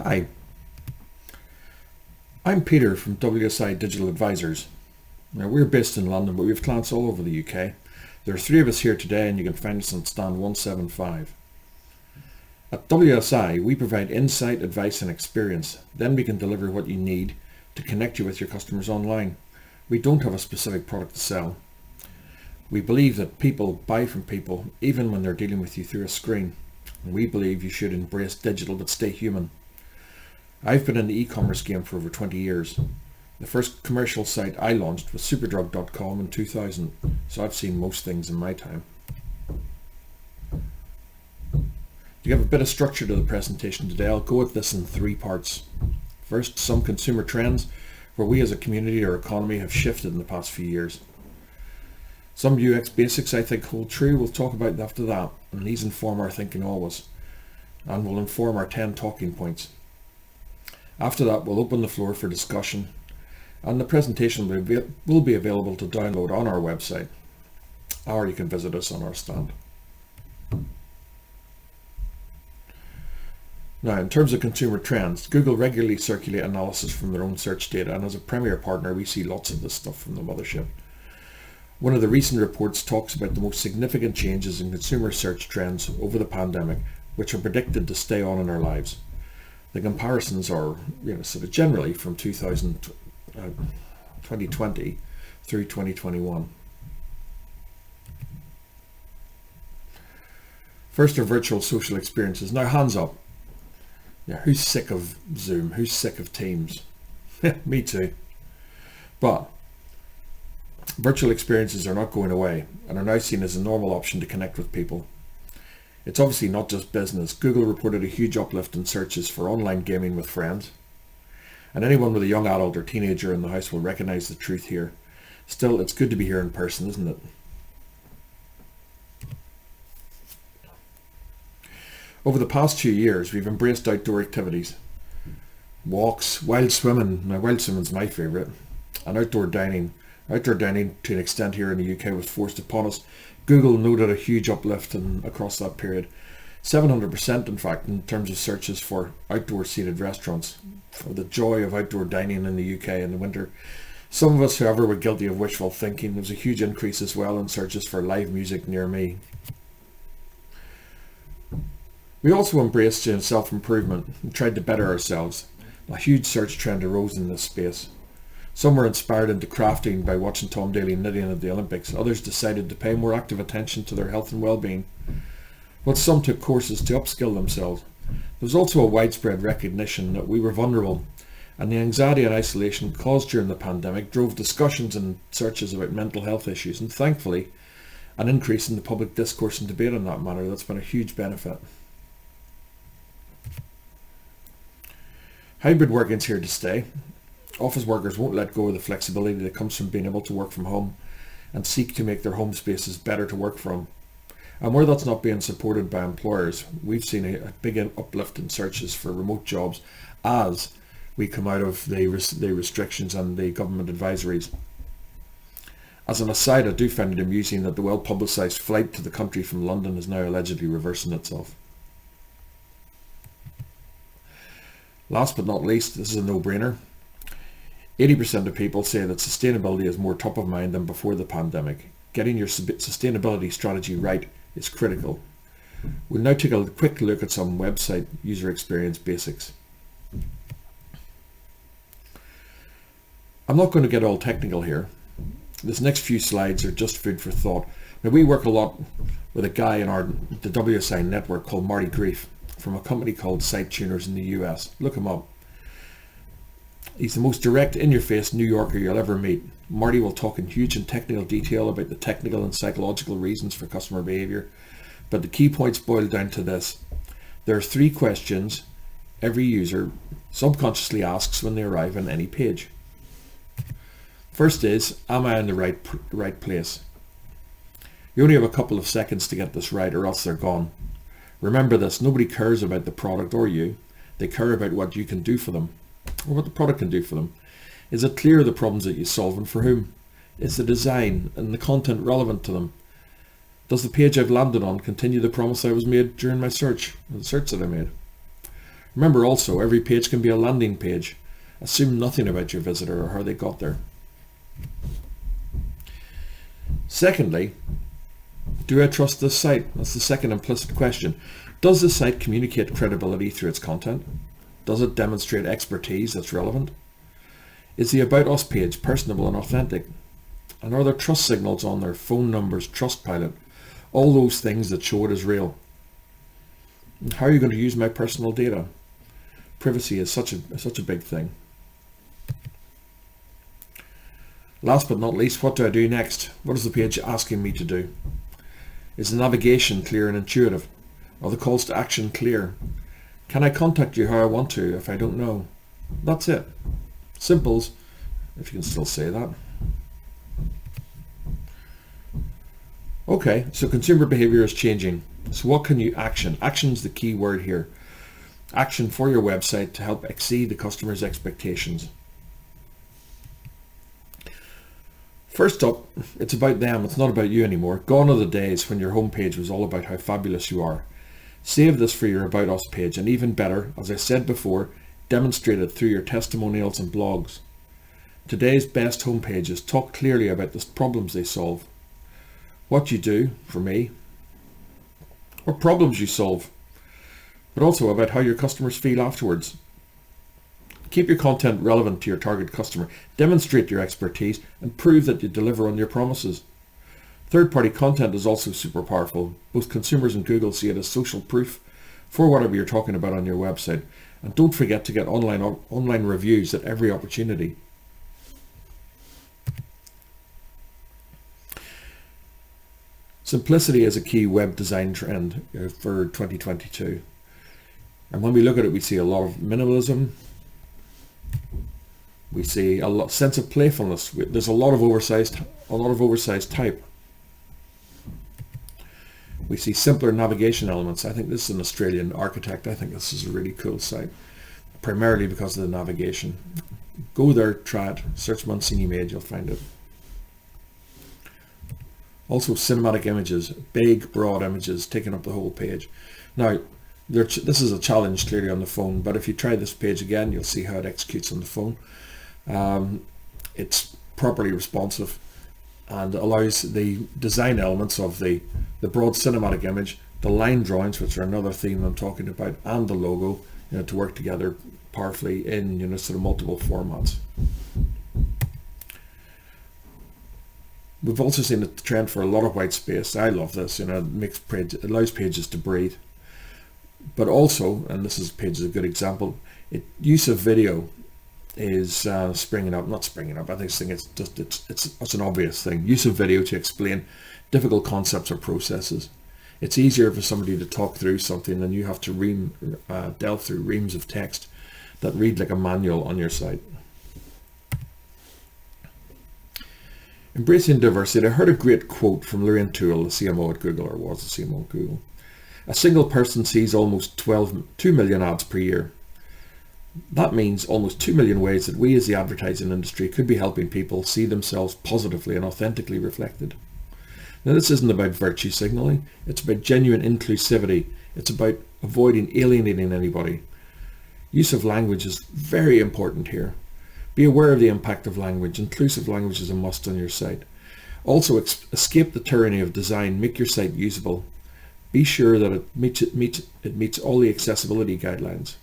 Hi, I'm Peter from WSI Digital Advisors. Now, we're based in London, but we have clients all over the UK. There are three of us here today, and you can find us on stand 175. At WSI, we provide insight, advice and experience. Then we can deliver what you need to connect you with your customers online. We don't have a specific product to sell. We believe that people buy from people even when they're dealing with you through a screen. And we believe you should embrace digital but stay human. I've been in the e-commerce game for over 20 years. The first commercial site I launched was superdrug.com in 2000, so I've seen most things in my time. To give a bit of structure to the presentation today, I'll go at this in three parts. First, some consumer trends where we as a community or economy have shifted in the past few years. Some UX basics I think hold true, we'll talk about after that, and these inform our thinking always, and will inform our 10 talking points. After that, we'll open the floor for discussion, and the presentation will be available to download on our website, or you can visit us on our stand. Now, in terms of consumer trends, Google regularly circulate analysis from their own search data, and as a premier partner, we see lots of this stuff from the mothership. One of the recent reports talks about the most significant changes in consumer search trends over the pandemic, which are predicted to stay on in our lives. The comparisons are, sort of generally from 2020 through 2021. First are virtual social experiences. Now, hands up. Who's sick of Zoom? Who's sick of Teams? Me too. But virtual experiences are not going away and are now seen as a normal option to connect with people. It's obviously not just business. Google reported a huge uplift in searches for online gaming with friends. And anyone with a young adult or teenager in the house will recognize the truth here. Still, it's good to be here in person, isn't it? Over the past few years, we've embraced outdoor activities. Walks, wild swimming. Now, wild swimming's my favourite. And outdoor dining. Outdoor dining, to an extent here in the UK, was forced upon us. Google noted a huge uplift across that period. 700% in fact in terms of searches for outdoor seated restaurants. The joy of outdoor dining in the UK in the winter. Some of us, however, were guilty of wishful thinking. There was a huge increase as well in searches for live music near me. We also embraced self-improvement and tried to better ourselves. A huge search trend arose in this space. Some were inspired into crafting by watching Tom Daley knitting at the Olympics. Others decided to pay more active attention to their health and well-being. But some took courses to upskill themselves. There was also a widespread recognition that we were vulnerable, and the anxiety and isolation caused during the pandemic drove discussions and searches about mental health issues, and thankfully an increase in the public discourse and debate on that matter. That's been a huge benefit. Hybrid working's here to stay. Office workers won't let go of the flexibility that comes from being able to work from home and seek to make their home spaces better to work from. And where that's not being supported by employers, we've seen a big uplift in searches for remote jobs as we come out of the restrictions and the government advisories. As an aside, I do find it amusing that the well-publicised flight to the country from London is now allegedly reversing itself. Last but not least, this is a no-brainer. 80% of people say that sustainability is more top of mind than before the pandemic. Getting your sustainability strategy right is critical. We'll now take a quick look at some website user experience basics. I'm not going to get all technical here. This next few slides are just food for thought. Now, we work a lot with a guy in the WSI network called Marty Grief from a company called Site Tuners in the US. Look him up. He's the most direct, in-your-face New Yorker you'll ever meet. Marty will talk in huge and technical detail about the technical and psychological reasons for customer behavior, but the key points boil down to this. There are 3 questions every user subconsciously asks when they arrive on any page. First is, am I in the right place? You only have a couple of seconds to get this right, or else they're gone. Remember this, nobody cares about the product or you. They care about what you can do for them, or what the product can do for them. Is it clear the problems that you solve and for whom? Is the design and the content relevant to them? Does the page I've landed on continue the promise I was made during my search, the search that I made? Remember also, every page can be a landing page. Assume nothing about your visitor or how they got there. Secondly, do I trust this site? That's the second implicit question. Does the site communicate credibility through its content? Does it demonstrate expertise that's relevant? Is the About Us page personable and authentic? And are there trust signals on there, phone numbers, Trustpilot, all those things that show it is real? And how are you going to use my personal data? Privacy is such a big thing. Last but not least, what do I do next? What is the page asking me to do? Is the navigation clear and intuitive? Are the calls to action clear? Can I contact you how I want to if I don't know? That's it. Simples, if you can still say that. Okay, so consumer behavior is changing. So what can you action? Action is the key word here. Action for your website to help exceed the customer's expectations. First up, it's about them. It's not about you anymore. Gone are the days when your homepage was all about how fabulous you are. Save this for your About Us page, and even better, as I said before, demonstrate it through your testimonials and blogs. Today's best homepages talk clearly about the problems they solve. What you do, for me, what problems you solve, but also about how your customers feel afterwards. Keep your content relevant to your target customer, demonstrate your expertise, and prove that you deliver on your promises. Third-party content is also super powerful. Both consumers and Google see it as social proof for whatever you're talking about on your website. And don't forget to get online reviews at every opportunity. Simplicity is a key web design trend for 2022. And when we look at it, we see a lot of minimalism. We see a lot sense of playfulness. There's a lot of oversized type. We see simpler navigation elements. I think this is an Australian architect. I think this is a really cool site, primarily because of the navigation. Go there, try it. Search Monsignor Made, you'll find it. Also cinematic images, big, broad images taking up the whole page. Now, this is a challenge clearly on the phone, but if you try this page again, you'll see how it executes on the phone. It's properly responsive and allows the design elements of the broad cinematic image, the line drawings, which are another theme I'm talking about, and the logo, to work together powerfully in sort of multiple formats. We've also seen a trend for a lot of white space. I love this. It allows pages to breathe. But also, and this page is a good example, use of video is springing up. Not springing up. I think it's an obvious thing. Use of video to explain difficult concepts or processes. It's easier for somebody to talk through something than you have to delve through reams of text that read like a manual on your site. Embracing diversity. I heard a great quote from Lorraine Toole, the CMO at Google, or was the CMO at Google. A single person sees almost 2 million ads per year. That means almost 2 million ways that we as the advertising industry could be helping people see themselves positively and authentically reflected. Now, this isn't about virtue signaling. It's about genuine inclusivity. It's about avoiding alienating anybody. Use of language is very important here. Be aware of the impact of language. Inclusive language is a must on your site. Also, escape the tyranny of design. Make your site usable. Be sure that it meets all the accessibility guidelines.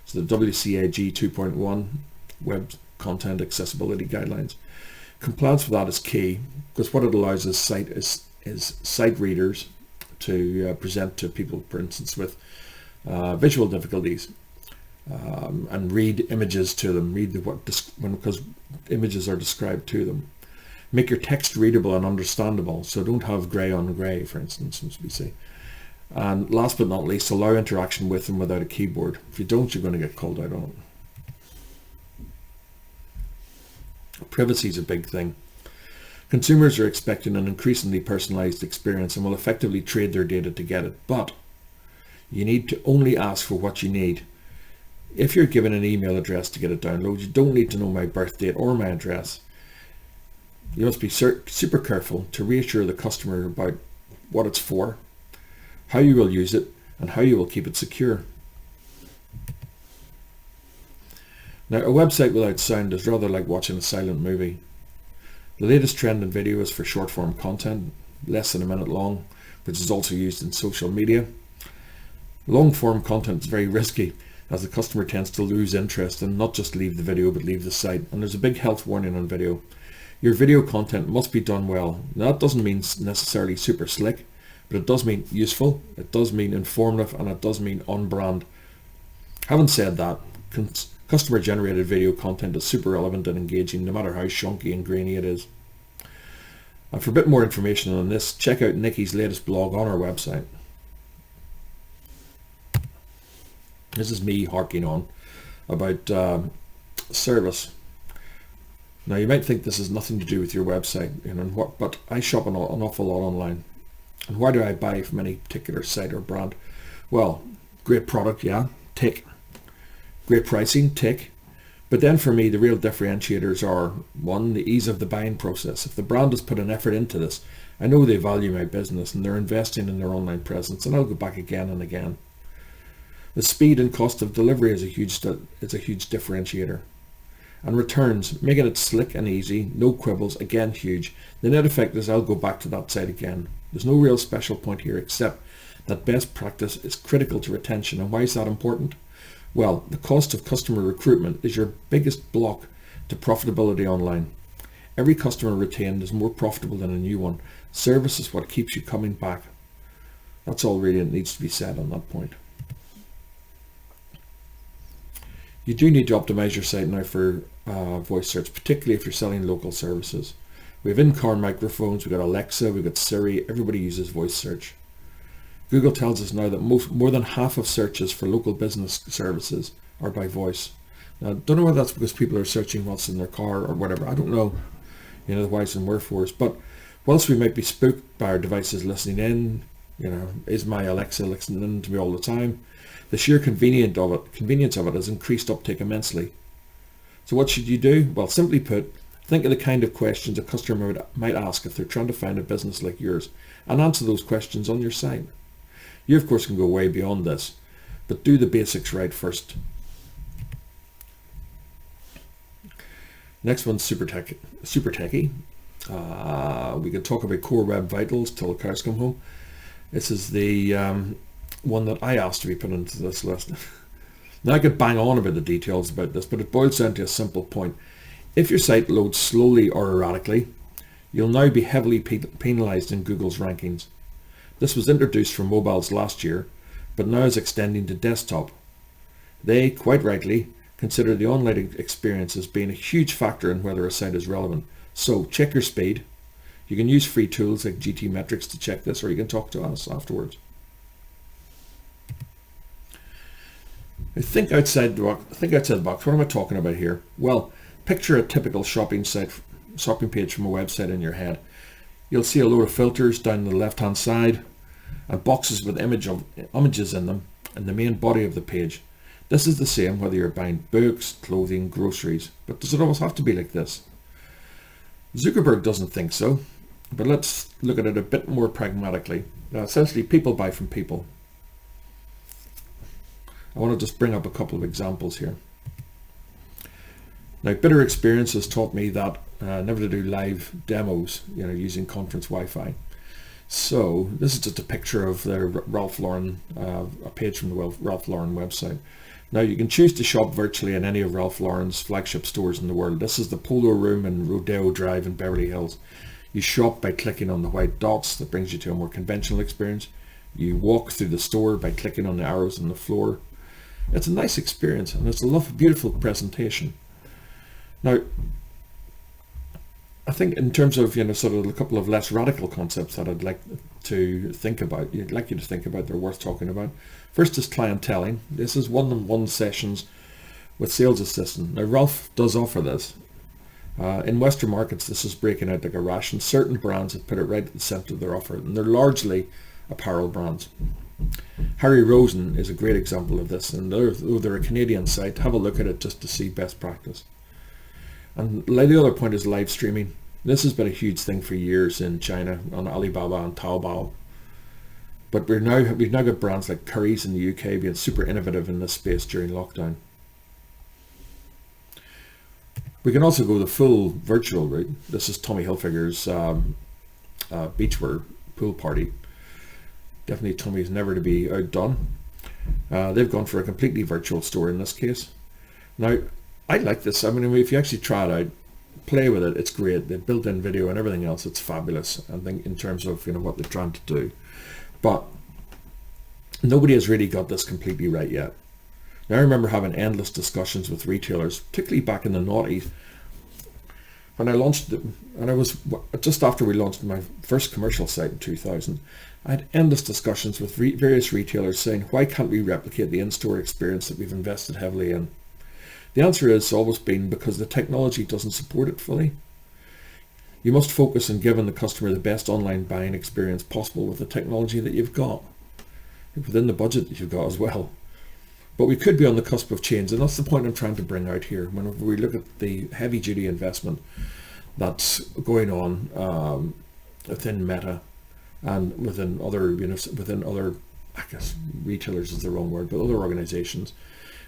So the WCAG 2.1 Web Content Accessibility Guidelines. Compliance with that is key, because what it allows is site readers to present to people, for instance, with visual difficulties. And read images to them, because images are described to them. Make your text readable and understandable, so don't have grey on grey, for instance, as we say. And last but not least, allow interaction with them without a keyboard. If you don't, you're going to get called out on it. Privacy is a big thing. Consumers are expecting an increasingly personalized experience and will effectively trade their data to get it, but you need to only ask for what you need. If you're given an email address to get it downloaded, you don't need to know my birth date or my address. You must be super careful to reassure the customer about what it's for, how you will use it, and how you will keep it secure. Now, a website without sound is rather like watching a silent movie. The latest trend in video is for short form content, less than a minute long, which is also used in social media. Long form content is very risky, as the customer tends to lose interest and not just leave the video but leave the site. And there's a big health warning on video. Your video content must be done well. Now, that doesn't mean necessarily super slick, but it does mean useful, it does mean informative, and it does mean on brand. Having said that, customer generated video content is super relevant and engaging no matter how shonky and grainy it is. And for a bit more information on this, check out Nikki's latest blog on our website. This is me harking on about service. Now, you might think this has nothing to do with your website, but I shop an awful lot online. And why do I buy from any particular site or brand? Well, great product, yeah, tick. Great pricing, tick. But then for me, the real differentiators are, one, the ease of the buying process. If the brand has put an effort into this, I know they value my business and they're investing in their online presence, and I'll go back again and again. The speed and cost of delivery is a huge differentiator. And returns, making it slick and easy, no quibbles, again huge. The net effect is I'll go back to that site again. There's no real special point here except that best practice is critical to retention. And why is that important? Well, the cost of customer recruitment is your biggest block to profitability online. Every customer retained is more profitable than a new one. Service is what keeps you coming back. That's all really that needs to be said on that point. You do need to optimize your site now for voice search, particularly if you're selling local services. We have in-car microphones, we've got Alexa, we've got Siri, everybody uses voice search. Google tells us now that more than half of searches for local business services are by voice. Now, I don't know whether that's because people are searching what's in their car or whatever. I don't know, the whys and wherefores. But whilst we might be spooked by our devices listening in, is my Alexa listening to me all the time? The sheer convenience of it has increased uptake immensely. So what should you do? Well, simply put, think of the kind of questions a customer might ask if they're trying to find a business like yours, and answer those questions on your site. You, of course, can go way beyond this, but do the basics right first. Next one's super techy. We could talk about Core Web Vitals till the cows come home. This is the one that I asked to be put into this list. Now, I could bang on about the details about this, but it boils down to a simple point. If your site loads slowly or erratically, you'll now be heavily penalized in Google's rankings. This was introduced for mobiles last year, but now is extending to desktop. They, quite rightly, consider the online experience as being a huge factor in whether a site is relevant. So check your speed. You can use free tools like GT Metrics to check this, or you can talk to us afterwards. Think outside the box. What am I talking about here? Well, picture a typical shopping page from a website in your head. You'll see a load of filters down the left-hand side and boxes with images in them and the main body of the page. This is the same whether you're buying books, clothing, groceries. But does it always have to be like this? Zuckerberg doesn't think so, but let's look at it a bit more pragmatically. Now, essentially, people buy from people. I want to just bring up a couple of examples here. Now, bitter experience has taught me that never to do live demos, using conference Wi-Fi. So this is just a picture of the Ralph Lauren, a page from the Ralph Lauren website. Now, you can choose to shop virtually in any of Ralph Lauren's flagship stores in the world. This is the Polo Room in Rodeo Drive in Beverly Hills. You shop by clicking on the white dots. That brings you to a more conventional experience. You walk through the store by clicking on the arrows on the floor. It's a nice experience, and it's a beautiful presentation. Now, I think in terms of sort of a couple of less radical concepts that I'd like to think about, they're worth talking about. First is clienteling. This is one-on-one sessions with sales assistant. Now, Ralph does offer this. In Western markets, this is breaking out like a rash, and certain brands have put it right at the center of their offer, and they're largely apparel brands. Harry Rosen is a great example of this, and though they're a Canadian site, have a look at it just to see best practice. And the other point is live streaming. This has been a huge thing for years in China on Alibaba and Taobao. But we've now got brands like Currys in the UK being super innovative in this space during lockdown. We can also go the full virtual route. This is Tommy Hilfiger's beachwear pool party. Definitely Tommy's never to be outdone. They've gone for a completely virtual store in this case. Now, I like this. I mean, if you actually try it out, play with it, it's great. The built-in video and everything else, it's fabulous. I think in terms of what they're trying to do. But nobody has really got this completely right yet. Now, I remember having endless discussions with retailers, particularly back in the noughties, when I launched it, and I was just after we launched my first commercial site in 2000. I had endless discussions with various retailers saying, why can't we replicate the in-store experience that we've invested heavily in? The answer has always been because the technology doesn't support it fully. You must focus on giving the customer the best online buying experience possible with the technology that you've got, within the budget that you've got as well. But we could be on the cusp of change, and that's the point I'm trying to bring out here. Whenever we look at the heavy-duty investment that's going on within Meta and within other, I guess retailers is the wrong word, but other organizations,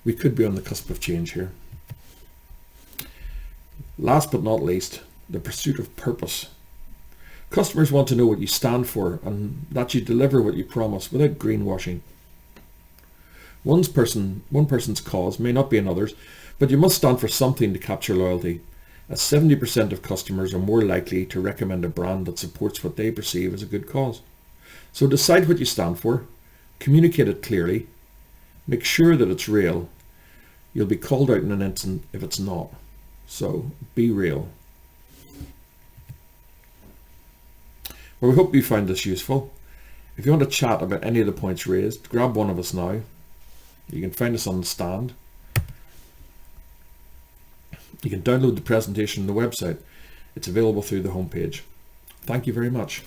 we could be on the cusp of change here. Last but not least, the pursuit of purpose. Customers want to know what you stand for and that you deliver what you promise without greenwashing. One person's cause may not be another's, but you must stand for something to capture loyalty, as 70% of customers are more likely to recommend a brand that supports what they perceive as a good cause. So decide what you stand for, communicate it clearly, make sure that it's real. You'll be called out in an instant if it's not. So be real. Well, we hope you found this useful. If you want to chat about any of the points raised, grab one of us now. You can find us on the stand. You can download the presentation on the website. It's available through the homepage. Thank you very much.